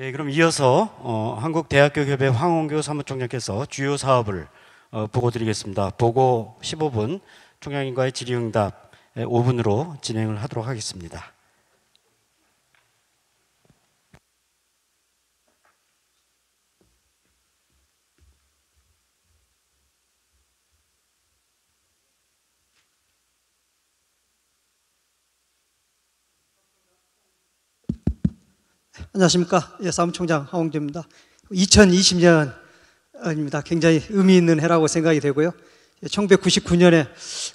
예, 그럼 이어서 한국대학교협회 황홍교 사무총장께서 주요 사업을 보고 드리겠습니다. 보고 15분, 총장님과의 질의응답 5분으로 진행을 하도록 하겠습니다. 안녕하십니까. 예, 사무총장 황홍조입니다. 2020년입니다. 굉장히 의미 있는 해라고 생각이 되고요. 1999년에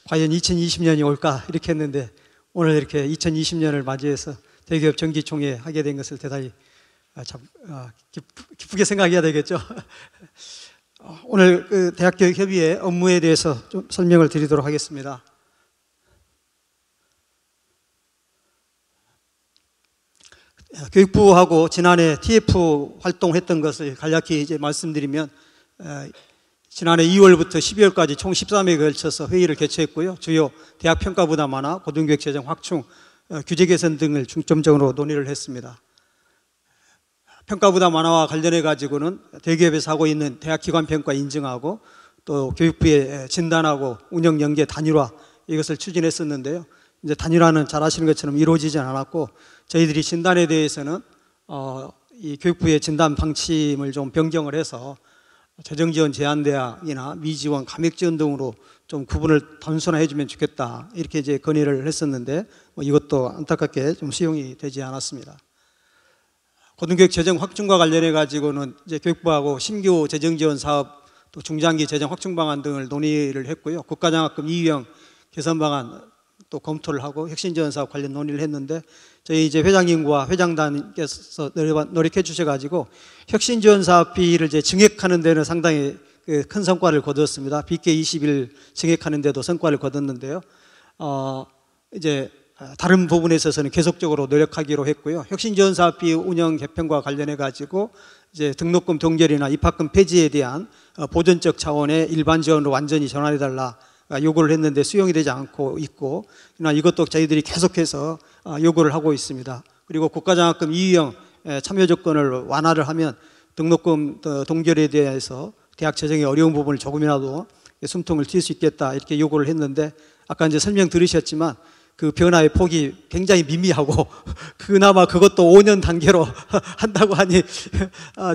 과연 2020년이 올까 이렇게 했는데 오늘 이렇게 2020년을 맞이해서 대기업 정기총회 하게 된 것을 대단히 기쁘게 생각해야 되겠죠. 오늘 그 대학교협의회 업무에 대해서 좀 설명을 드리도록 하겠습니다. 교육부하고 지난해 TF 활동했던 것을 간략히 이제 말씀드리면, 지난해 2월부터 12월까지 총 13회에 걸쳐서 회의를 개최했고요. 주요 대학 평가 부담 완화, 고등교육 재정 확충, 규제 개선 등을 중점적으로 논의를 했습니다. 평가 부담 완화와 관련해 가지고는 대기업에서 하고 있는 대학 기관 평가 인증하고 또 교육부의 진단하고 운영 연계 단일화, 이것을 추진했었는데요. 이제 단일화는 잘 아시는 것처럼 이루어지지 않았고, 저희들이 진단에 대해서는 이 교육부의 진단 방침을 좀 변경을 해서 재정지원 제한대학이나 미지원, 감액지원 등으로 좀 구분을 단순화해 주면 좋겠다, 이렇게 이제 건의를 했었는데 이것도 안타깝게 좀 수용이 되지 않았습니다. 고등교육 재정 확충과 관련해 가지고는 이제 교육부하고 신규 재정지원 사업 또 중장기 재정 확충 방안 등을 논의를 했고요. 국가장학금 이유형 개선 방안 또 검토를 하고 혁신지원 사업 관련 논의를 했는데, 저희 이제 회장님과 회장단께서 노력해 주셔가지고 혁신지원 사업비를 이제 증액하는 데는 상당히 큰 성과를 거두었습니다. BK 21 증액하는 데도 성과를 거뒀는데요. 이제 다른 부분에 있어서는 계속적으로 노력하기로 했고요. 혁신지원 사업비 운영 개편과 관련해 가지고 이제 등록금 동결이나 입학금 폐지에 대한 보전적 차원의 일반 지원으로 완전히 전환해 달라 요구를 했는데 수용이 되지 않고 있고, 그러나 이것도 저희들이 계속해서 요구를 하고 있습니다. 그리고 국가장학금 이유형 참여 조건을 완화를 하면 등록금 동결에 대해서 대학 재정의 어려운 부분을 조금이라도 숨통을 틔울 수 있겠다, 이렇게 요구를 했는데, 아까 이제 설명 들으셨지만 그 변화의 폭이 굉장히 미미하고 그나마 그것도 5년 단계로 한다고 하니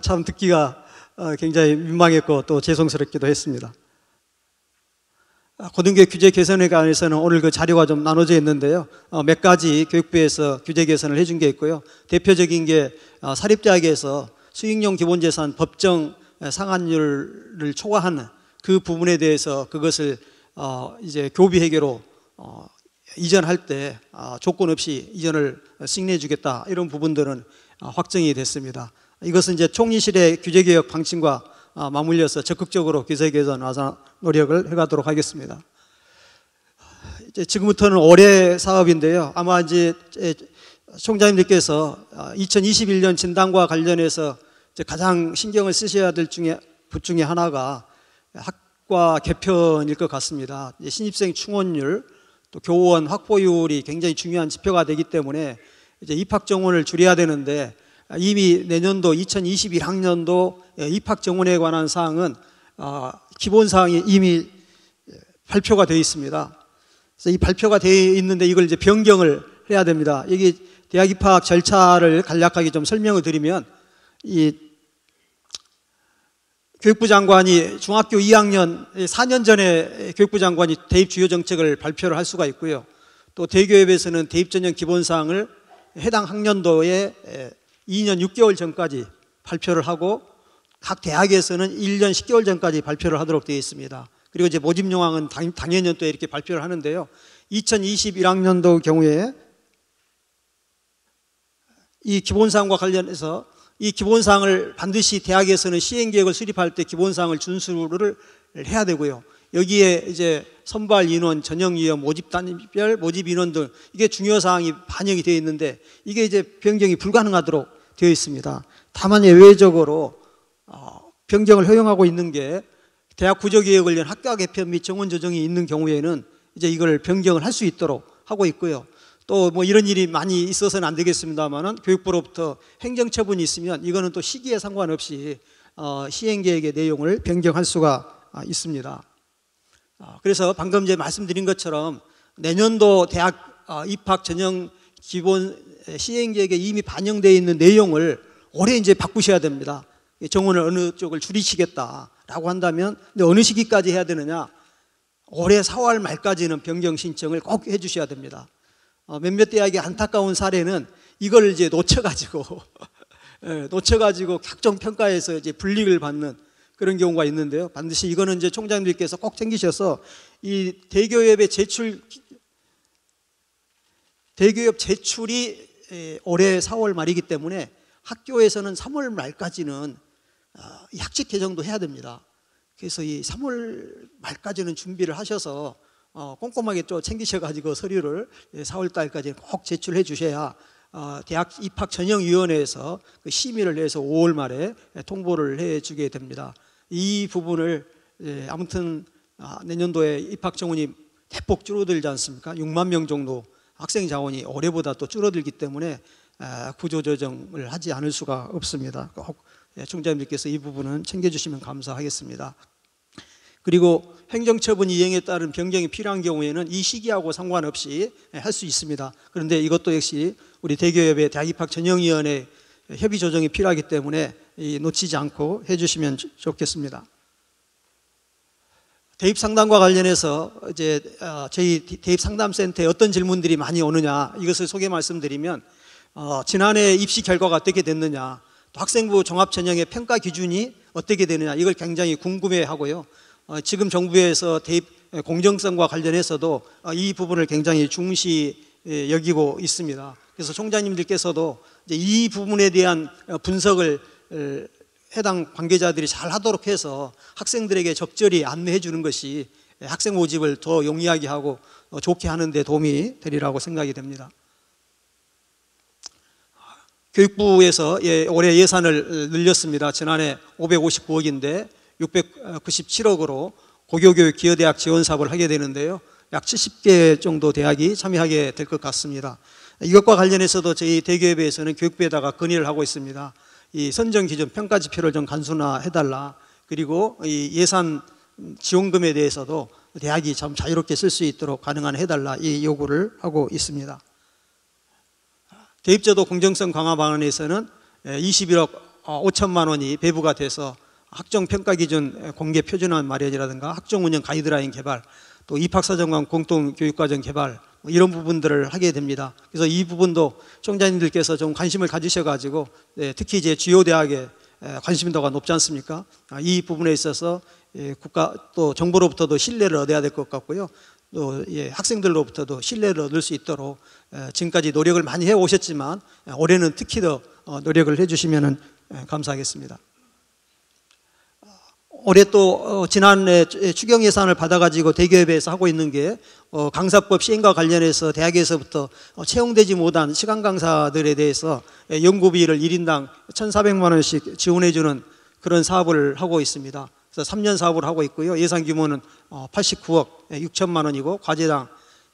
참 듣기가 굉장히 민망했고 또 죄송스럽기도 했습니다. 고등교육 규제 개선에 관해서는 오늘 그 자료가 좀 나눠져 있는데요. 몇 가지 교육부에서 규제 개선을 해준 게 있고요. 대표적인 게 사립대학에서 수익용 기본재산 법정 상한율을 초과하는 그 부분에 대해서 그것을 이제 교비 회계로 이전할 때 조건 없이 이전을 승인해 주겠다, 이런 부분들은 확정이 됐습니다. 이것은 이제 총리실의 규제 개혁 방침과 맞물려서 적극적으로 규제 개선 완화 노력을 해가도록 하겠습니다. 이제 지금부터는 올해 사업인데요. 아마 이제 총장님들께서 2021년 진단과 관련해서 이제 가장 신경을 쓰셔야 될 부 중에 하나가 학과 개편일 것 같습니다. 신입생 충원율, 또 교원 확보율이 굉장히 중요한 지표가 되기 때문에 이제 입학 정원을 줄여야 되는데, 이미 내년도 2021학년도 입학 정원에 관한 사항은 기본 사항이 이미 발표가 되어 있습니다. 그래서 이 발표가 되어 있는데 이걸 이제 변경을 해야 됩니다. 여기 대학 입학 절차를 간략하게 좀 설명을 드리면, 이 교육부 장관이 중학교 2학년 4년 전에 교육부 장관이 대입 주요 정책을 발표를 할 수가 있고요. 또 대교협에서는 대입 전형 기본 사항을 해당 학년도에 2년 6개월 전까지 발표를 하고, 각 대학에서는 1년 10개월 전까지 발표를 하도록 되어 있습니다. 그리고 이제 모집 요항은 당해년도에 이렇게 발표를 하는데요. 2021학년도 경우에 이 기본사항과 관련해서 이 기본사항을 반드시 대학에서는 시행계획을 수립할 때 기본사항을 준수를 해야 되고요. 여기에 이제 선발 인원, 전형 유형, 모집 단위별, 모집 인원 등 이게 중요 사항이 반영이 되어 있는데, 이게 이제 변경이 불가능하도록 되어 있습니다. 다만 예외적으로 변경을 허용하고 있는 게 대학 구조개혁을 위한 학과 개편 및 정원 조정이 있는 경우에는 이제 이걸 변경을 할 수 있도록 하고 있고요. 또 뭐 이런 일이 많이 있어서는 안 되겠습니다만은 교육부로부터 행정처분이 있으면 이거는 또 시기에 상관없이 시행계획의 내용을 변경할 수가 있습니다. 그래서 방금 이제 말씀드린 것처럼 내년도 대학 입학 전형 기본 시행계획에 이미 반영되어 있는 내용을 올해 이제 바꾸셔야 됩니다. 정원을 어느 쪽을 줄이시겠다라고 한다면 근데 어느 시기까지 해야 되느냐? 올해 4월 말까지는 변경 신청을 꼭 해주셔야 됩니다. 몇몇 대학의 안타까운 사례는 이걸 이제 놓쳐가지고 각종 평가에서 이제 불이익을 받는 그런 경우가 있는데요. 반드시 이거는 이제 총장님께서 꼭 챙기셔서 이 대교협 제출이 올해 4월 말이기 때문에 학교에서는 3월 말까지는 학칙 개정도 해야 됩니다. 그래서 이 3월 말까지는 준비를 하셔서 꼼꼼하게 또 챙기셔가지고 서류를 4월 달까지 꼭 제출해 주셔야 대학 입학전형위원회에서 그 심의를 해서 5월 말에 통보를 해 주게 됩니다. 이 부분을 아무튼 내년도에 입학 정원이 대폭 줄어들지 않습니까? 6만 명 정도 학생 자원이 올해보다 또 줄어들기 때문에 구조조정을 하지 않을 수가 없습니다. 꼭 총장님께서 이 부분은 챙겨주시면 감사하겠습니다. 그리고 행정처분 이행에 따른 변경이 필요한 경우에는 이 시기하고 상관없이 할 수 있습니다. 그런데 이것도 역시 우리 대교협의 대학입학전형위원회 협의 조정이 필요하기 때문에 놓치지 않고 해주시면 좋겠습니다. 대입 상담과 관련해서 이제 저희 대입 상담센터에 어떤 질문들이 많이 오느냐 이것을 소개 말씀드리면 지난해 입시 결과가 어떻게 됐느냐, 또 학생부 종합전형의 평가 기준이 어떻게 되느냐 이걸 굉장히 궁금해하고요. 지금 정부에서 대입 공정성과 관련해서도 이 부분을 굉장히 중시 여기고 있습니다. 그래서 총장님들께서도 이제 이 부분에 대한 분석을 해당 관계자들이 잘 하도록 해서 학생들에게 적절히 안내해 주는 것이 학생 모집을 더 용이하게 하고 좋게 하는 데 도움이 되리라고 생각이 됩니다. 교육부에서 올해 예산을 늘렸습니다. 지난해 559억인데 697억으로 고교교육 기여대학 지원 사업을 하게 되는데요. 약 70개 정도 대학이 참여하게 될 것 같습니다. 이것과 관련해서도 저희 대교협에서는 교육부에다가 건의를 하고 있습니다. 이 선정 기준 평가 지표를 좀 간소화해달라. 그리고 이 예산 지원금에 대해서도 대학이 참 자유롭게 쓸 수 있도록 가능한 해달라 이 요구를 하고 있습니다. 대입제도 공정성 강화 방안에서는 21억 5천만 원이 배부가 돼서 학종 평가 기준 공개 표준안 마련이라든가 학종 운영 가이드라인 개발, 또 입학사정관 공동 교육과정 개발 이런 부분들을 하게 됩니다. 그래서 이 부분도 총장님들께서 좀 관심을 가지셔가지고 특히 이제 주요 대학에 관심도가 높지 않습니까? 이 부분에 있어서 국가 또 정부로부터도 신뢰를 얻어야 될 것 같고요. 또 학생들로부터도 신뢰를 얻을 수 있도록 지금까지 노력을 많이 해 오셨지만 올해는 특히 더 노력을 해주시면 감사하겠습니다. 올해 또 지난해 추경 예산을 받아가지고 대교협에서 하고 있는 게 강사법 시행과 관련해서 대학에서부터 채용되지 못한 시간 강사들에 대해서 연구비를 1인당 1,400만 원씩 지원해주는 그런 사업을 하고 있습니다. 그래서 3년 사업을 하고 있고요. 예산 규모는 89억 6천만 원이고 과제당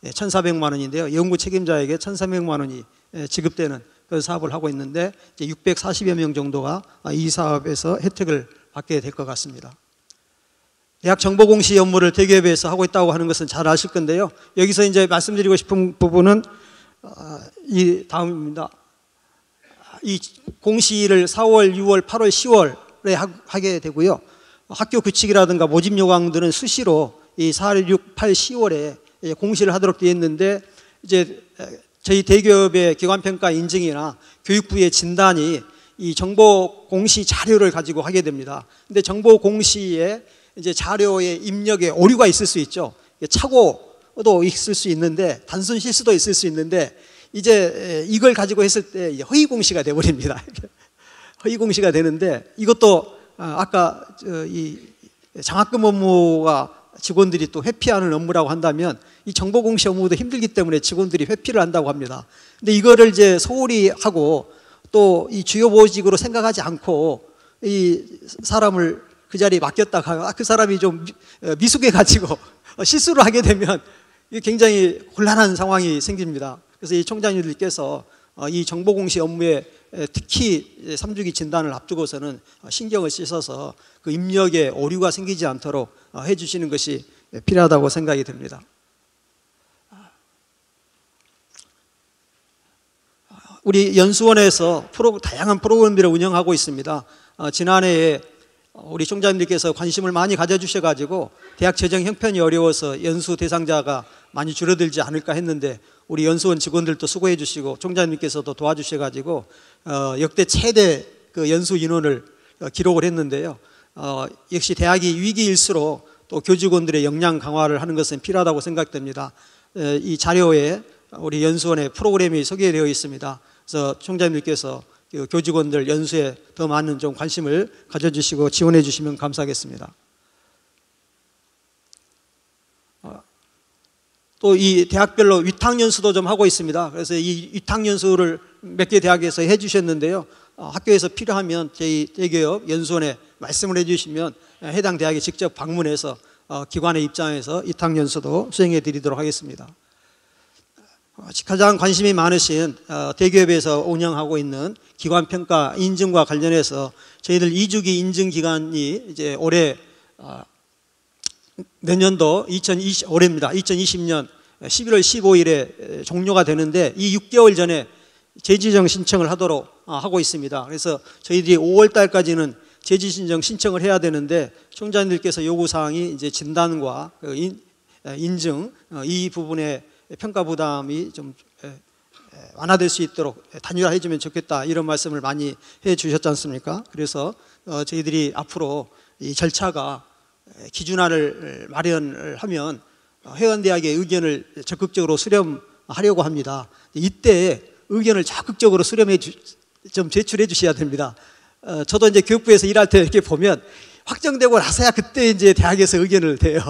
1,400만 원인데요. 연구 책임자에게 1,300만 원이 지급되는 그런 사업을 하고 있는데 이제 640여 명 정도가 이 사업에서 혜택을 받게 될 것 같습니다. 대학 정보공시 업무를 대교협에서 하고 있다고 하는 것은 잘 아실 건데요. 여기서 이제 말씀드리고 싶은 부분은 이 다음입니다. 이 공시를 4월, 6월, 8월, 10월에 하게 되고요. 학교 규칙이라든가 모집 요강들은 수시로 이 4, 6, 8, 10월에 공시를 하도록 되어 있는데 이제 저희 대교협의 기관평가 인증이나 교육부의 진단이 이 정보 공시 자료를 가지고 하게 됩니다. 근데 정보 공시에 이제 자료의 입력에 오류가 있을 수 있죠. 착오도 있을 수 있는데 단순 실수도 있을 수 있는데 이제 이걸 가지고 했을 때 허위 공시가 돼 버립니다. 허위 공시가 되는데 이것도 아까 이 장학금 업무가 직원들이 또 회피하는 업무라고 한다면 이 정보 공시 업무도 힘들기 때문에 직원들이 회피를 한다고 합니다. 근데 이거를 이제 소홀히 하고 또 이 주요 보직으로 생각하지 않고 이 사람을 그 자리에 맡겼다가 그 사람이 좀 미숙해 가지고 실수를 하게 되면 굉장히 곤란한 상황이 생깁니다. 그래서 이 총장님들께서 이 정보공시 업무에 특히 3주기 진단을 앞두고서는 신경을 쓰셔서 그 입력에 오류가 생기지 않도록 해주시는 것이 필요하다고 생각이 듭니다. 우리 연수원에서 다양한 프로그램들을 운영하고 있습니다. 지난해에 우리 총장님들께서 관심을 많이 가져주셔가지고 대학 재정 형편이 어려워서 연수 대상자가 많이 줄어들지 않을까 했는데 우리 연수원 직원들도 수고해 주시고 총장님께서도 도와주셔가지고 역대 최대 그 연수 인원을 기록을 했는데요. 역시 대학이 위기일수록 또 교직원들의 역량 강화를 하는 것은 필요하다고 생각됩니다. 이 자료에 우리 연수원의 프로그램이 소개되어 있습니다. 그래서 총장님께서 교직원들 연수에 더 많은 좀 관심을 가져주시고 지원해 주시면 감사하겠습니다. 또 이 대학별로 위탁연수도 좀 하고 있습니다. 그래서 이 위탁연수를 몇 개 대학에서 해 주셨는데요. 학교에서 필요하면 저희 대기업 연수원에 말씀을 해 주시면 해당 대학에 직접 방문해서 기관의 입장에서 위탁연수도 수행해 드리도록 하겠습니다. 가장 관심이 많으신 대기업에서 운영하고 있는 기관평가 인증과 관련해서 저희들 2주기 인증 기간이 이제 올해 내년도 올해입니다. 2020년 11월 15일에 종료가 되는데 이 6개월 전에 재지정 신청을 하도록 하고 있습니다. 그래서 저희들이 5월 달까지는 재지 신청 신청을 해야 되는데 총장님들께서 요구사항이 이제 진단과 인증 이 부분에 평가 부담이 좀 완화될 수 있도록 단일화해 주면 좋겠다 이런 말씀을 많이 해 주셨지 않습니까? 그래서 저희들이 앞으로 이 절차가 기준화를 마련을 하면 회원대학의 의견을 적극적으로 수렴하려고 합니다. 이때 의견을 적극적으로 좀 제출해 주셔야 됩니다. 저도 이제 교육부에서 일할 때 이렇게 보면 확정되고 나서야 그때 이제 대학에서 의견을 대요.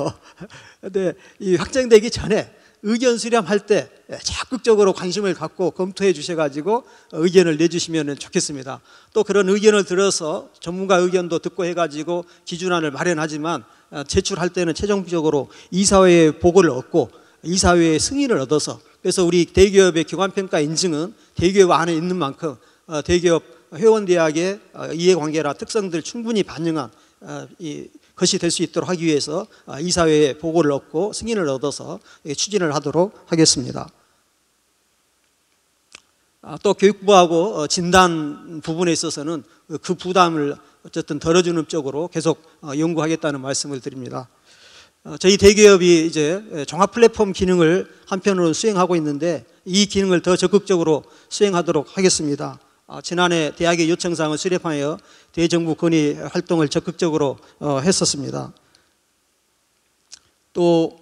근데 이 확정되기 전에 의견 수렴할 때 적극적으로 관심을 갖고 검토해 주셔가지고 의견을 내주시면 좋겠습니다. 또 그런 의견을 들어서 전문가 의견도 듣고 해가지고 기준안을 마련하지만 제출할 때는 최종적으로 이사회의 보고를 얻고 이사회의 승인을 얻어서 그래서 우리 대기업의 기관평가 인증은 대기업 안에 있는 만큼 대기업 회원대학의 이해관계나 특성들 충분히 반영한 것이 될 수 있도록 하기 위해서 이사회에 보고를 얻고 승인을 얻어서 추진을 하도록 하겠습니다. 또 교육부하고 진단 부분에 있어서는 그 부담을 어쨌든 덜어주는 쪽으로 계속 연구하겠다는 말씀을 드립니다. 저희 대기업이 이제 종합 플랫폼 기능을 한편으로 수행하고 있는데 이 기능을 더 적극적으로 수행하도록 하겠습니다. 지난해 대학의 요청사항을 수립하여 대정부 건의 활동을 적극적으로 했었습니다. 또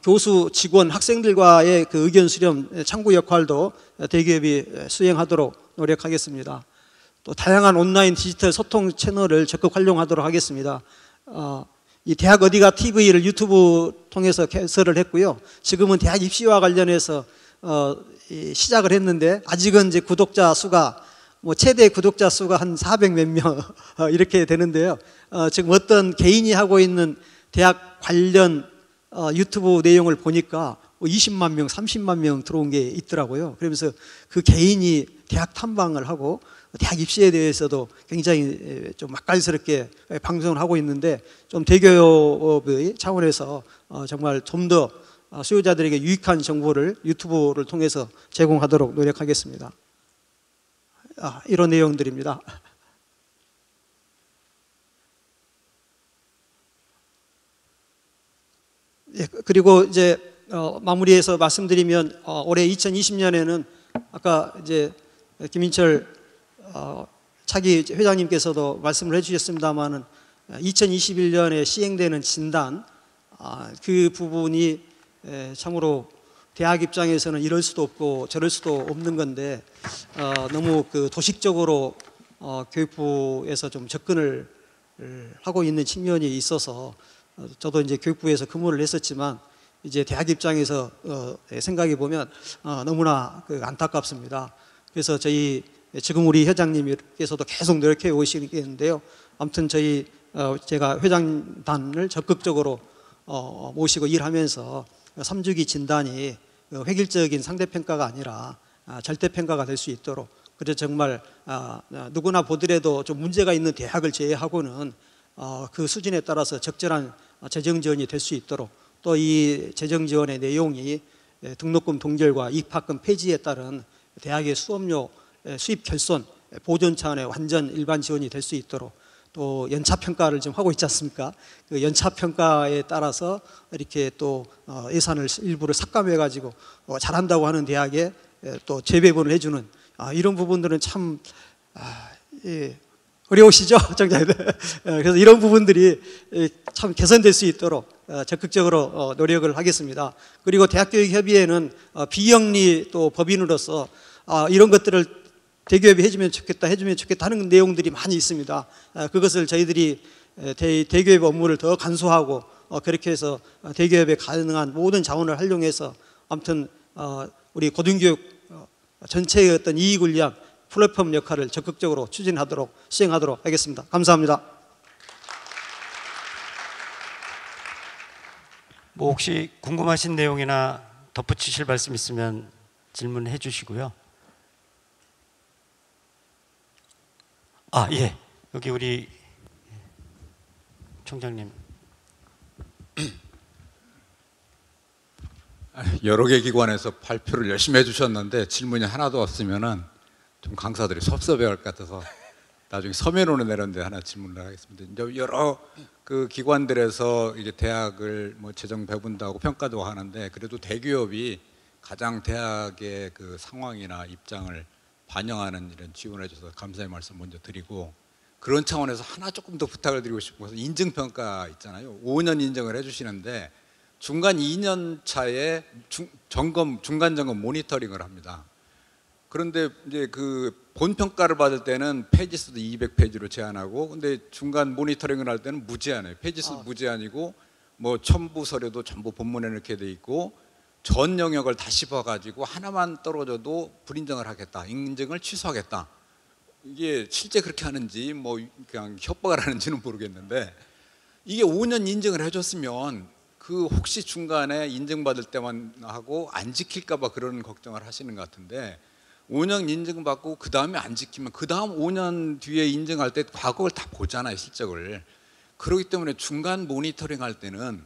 교수, 직원, 학생들과의 그 의견 수렴, 창구 역할도 대기업이 수행하도록 노력하겠습니다. 또 다양한 온라인 디지털 소통 채널을 적극 활용하도록 하겠습니다. 이 대학 어디가 TV를 유튜브 통해서 개설을 했고요. 지금은 대학 입시와 관련해서 시작을 했는데 아직은 이제 구독자 수가 최대 구독자 수가 한 400몇 명 이렇게 되는데요. 지금 어떤 개인이 하고 있는 대학 관련 유튜브 내용을 보니까 20만 명, 30만 명 들어온 게 있더라고요. 그러면서 그 개인이 대학 탐방을 하고 대학 입시에 대해서도 굉장히 좀 맛깔스럽게 방송을 하고 있는데 좀 대기업의 차원에서 정말 좀 더 수요자들에게 유익한 정보를 유튜브를 통해서 제공하도록 노력하겠습니다. 이런 내용들입니다. 예, 그리고 이제 마무리해서 말씀드리면 올해 2020년에는 아까 이제 김인철 차기 회장님께서도 말씀을 해주셨습니다만은 2021년에 시행되는 진단 그 부분이 참으로 대학 입장에서는 이럴 수도 없고 저럴 수도 없는 건데 너무 그 도식적으로 교육부에서 좀 접근을 하고 있는 측면이 있어서 저도 이제 교육부에서 근무를 했었지만 이제 대학 입장에서 생각해 보면 너무나 안타깝습니다. 그래서 저희 지금 우리 회장님께서도 계속 노력해 오시겠는데요. 아무튼 제가 회장단을 적극적으로 모시고 일하면서 3주기 진단이 획일적인 상대평가가 아니라 절대평가가 될 수 있도록, 그래서 정말 누구나 보더라도 좀 문제가 있는 대학을 제외하고는 그 수준에 따라서 적절한 재정 지원이 될 수 있도록, 또 이 재정 지원의 내용이 등록금 동결과 입학금 폐지에 따른 대학의 수업료 수입 결손 보존 차원의 완전 일반 지원이 될 수 있도록, 또 연차 평가를 좀 하고 있지 않습니까? 그 연차 평가에 따라서 이렇게 또 예산을 일부를 삭감해 가지고 잘한다고 하는 대학에 또 재배분을 해주는 이런 부분들은 참 어려우시죠, 정장님? 그래서 이런 부분들이 참 개선될 수 있도록 적극적으로 노력을 하겠습니다. 그리고 대학교육협의회는 비영리 또 법인으로서 이런 것들을 대기업이 해주면 좋겠다 하는 내용들이 많이 있습니다. 그것을 저희들이 대기업 업무를 더 간소화하고 그렇게 해서 대기업에 가능한 모든 자원을 활용해서 아무튼 우리 고등교육 전체의 어떤 이익을 위한 플랫폼 역할을 적극적으로 추진하도록 시행하도록 하겠습니다. 감사합니다. 뭐 혹시 궁금하신 내용이나 덧붙이실 말씀 있으면 질문해 주시고요. 예. 여기 우리 총장님. 여러 개 기관에서 발표를 열심히 해주셨는데 질문이 하나도 없으면은 좀 강사들이 섭섭해할 것 같아서 나중에 서면으로 내렸는데 하나 질문을 하겠습니다. 이제 여러 그 기관들에서 이제 대학을 뭐 재정 배분도 하고 평가도 하는데, 그래도 대기업이 가장 대학의 그 상황이나 입장을 반영하는 이런 지원을 해줘서 감사의 말씀 먼저 드리고, 그런 차원에서 하나 조금 더 부탁을 드리고 싶어서, 인증평가 있잖아요. 5년 인정을 해주시는데 중간 2년 차에 중간 점검 모니터링을 합니다. 그런데 이제 그 본평가를 받을 때는 페이지 수도 200페이지로 제한하고, 근데 중간 모니터링을 할 때는 무제한이에요. 페이지 수 무제한이고, 뭐 첨부 서류도 전부 본문에 넣게 돼 있고, 전 영역을 다시 봐가지고 하나만 떨어져도 불인정을 하겠다, 인증을 취소하겠다. 이게 실제 그렇게 하는지 뭐 그냥 협박을 하는지는 모르겠는데, 이게 5년 인증을 해줬으면 그 혹시 중간에 인증받을 때만 하고 안 지킬까 봐 그런 걱정을 하시는 것 같은데, 5년 인증받고 그 다음에 안 지키면 그 다음 5년 뒤에 인증할 때 과거를 다 보잖아요, 실적을. 그렇기 때문에 중간 모니터링 할 때는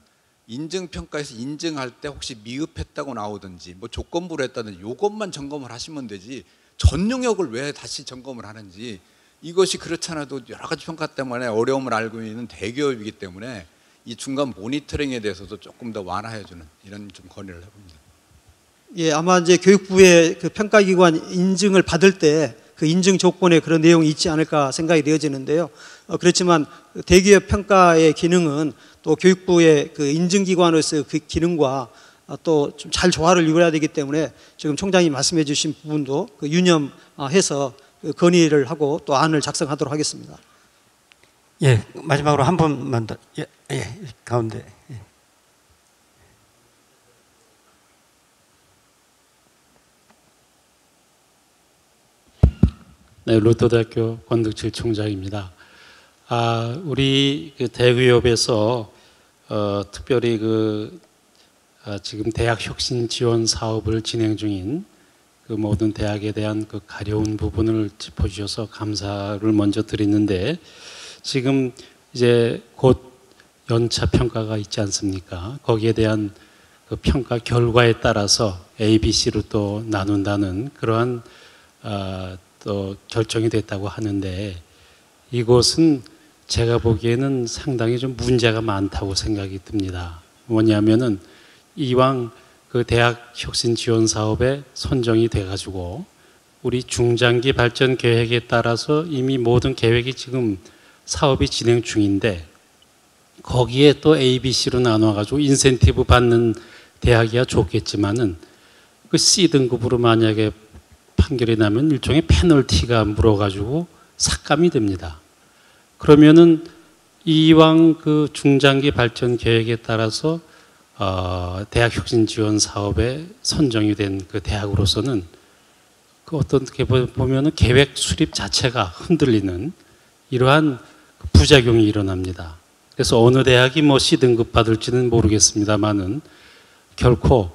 인증평가에서 인증할 때 혹시 미흡했다고 나오든지 뭐 조건부로 했다든지 이것만 점검을 하시면 되지, 전 영역을 왜 다시 점검을 하는지, 이것이 그렇잖아도 여러 가지 평가 때문에 어려움을 알고 있는 대기업이기 때문에 이 중간 모니터링에 대해서도 조금 더 완화해주는 이런 좀 건의를 해봅니다. 예, 아마 이제 교육부의 그 평가기관 인증을 받을 때 그 인증 조건에 그런 내용이 있지 않을까 생각이 되어지는데요. 그렇지만 대기업 평가의 기능은 또 교육부의 그 인증기관으로서의 그 기능과 또 좀 잘 조화를 이루어야 되기 때문에 지금 총장이 말씀해 주신 부분도 그 유념해서 건의를 하고 또 안을 작성하도록 하겠습니다. 예, 마지막으로 한 분만 더. 가운데. 예. 네, 로또대학교 권득칠 총장입니다. 우리 그 대기업에서 특별히 지금 대학 혁신 지원 사업을 진행 중인 그 모든 대학에 대한 그 가려운 부분을 짚어주셔서 감사를 먼저 드리는데, 지금 이제 곧 연차 평가가 있지 않습니까? 거기에 대한 그 평가 결과에 따라서 A, B, C로 또 나눈다는 그러한 또 결정이 됐다고 하는데, 이것은 제가 보기에는 상당히 좀 문제가 많다고 생각이 듭니다. 뭐냐면은 이왕 그 대학 혁신 지원 사업에 선정이 돼가지고 우리 중장기 발전 계획에 따라서 이미 모든 계획이 지금 사업이 진행 중인데, 거기에 또 A, B, C로 나눠가지고 인센티브 받는 대학이야 좋겠지만은 그 C 등급으로 만약에 판결이 나면 일종의 페널티가 물어가지고 삭감이 됩니다. 그러면은 이왕 그 중장기 발전 계획에 따라서 대학 혁신 지원 사업에 선정이 된 그 대학으로서는 그 어떻게 보면은 계획 수립 자체가 흔들리는 이러한 부작용이 일어납니다. 그래서 어느 대학이 뭐 C 등급 받을지는 모르겠습니다만은 결코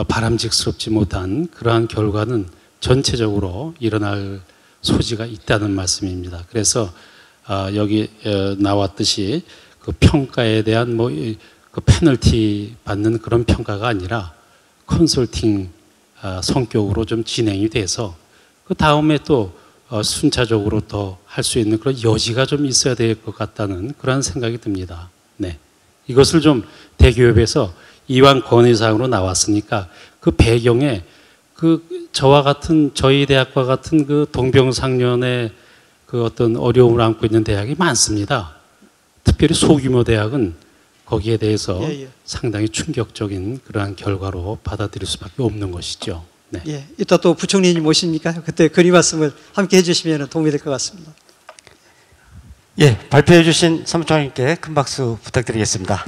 바람직스럽지 못한 그러한 결과는 전체적으로 일어날 소지가 있다는 말씀입니다. 그래서 여기 나왔듯이 그 평가에 대한 그 페널티 받는 그런 평가가 아니라 컨설팅 성격으로 좀 진행이 돼서 그 다음에 또 순차적으로 더 할 수 있는 그런 여지가 좀 있어야 될 것 같다는 그런 생각이 듭니다. 네. 이것을 좀 대기업에서 이왕 건의사항으로 나왔으니까 그 배경에 그 저와 같은 저희 대학과 같은 그 동병상련의 그 어떤 어려움을 안고 있는 대학이 많습니다. 특별히 소규모 대학은 거기에 대해서 예. 상당히 충격적인 그러한 결과로 받아들일 수밖에 없는 것이죠. 네. 예, 이따 또 부총리님 오시니까 그때 건의 말씀을 함께 해주시면 도움이 될 것 같습니다. 예, 발표해 주신 사무총장님께 큰 박수 부탁드리겠습니다.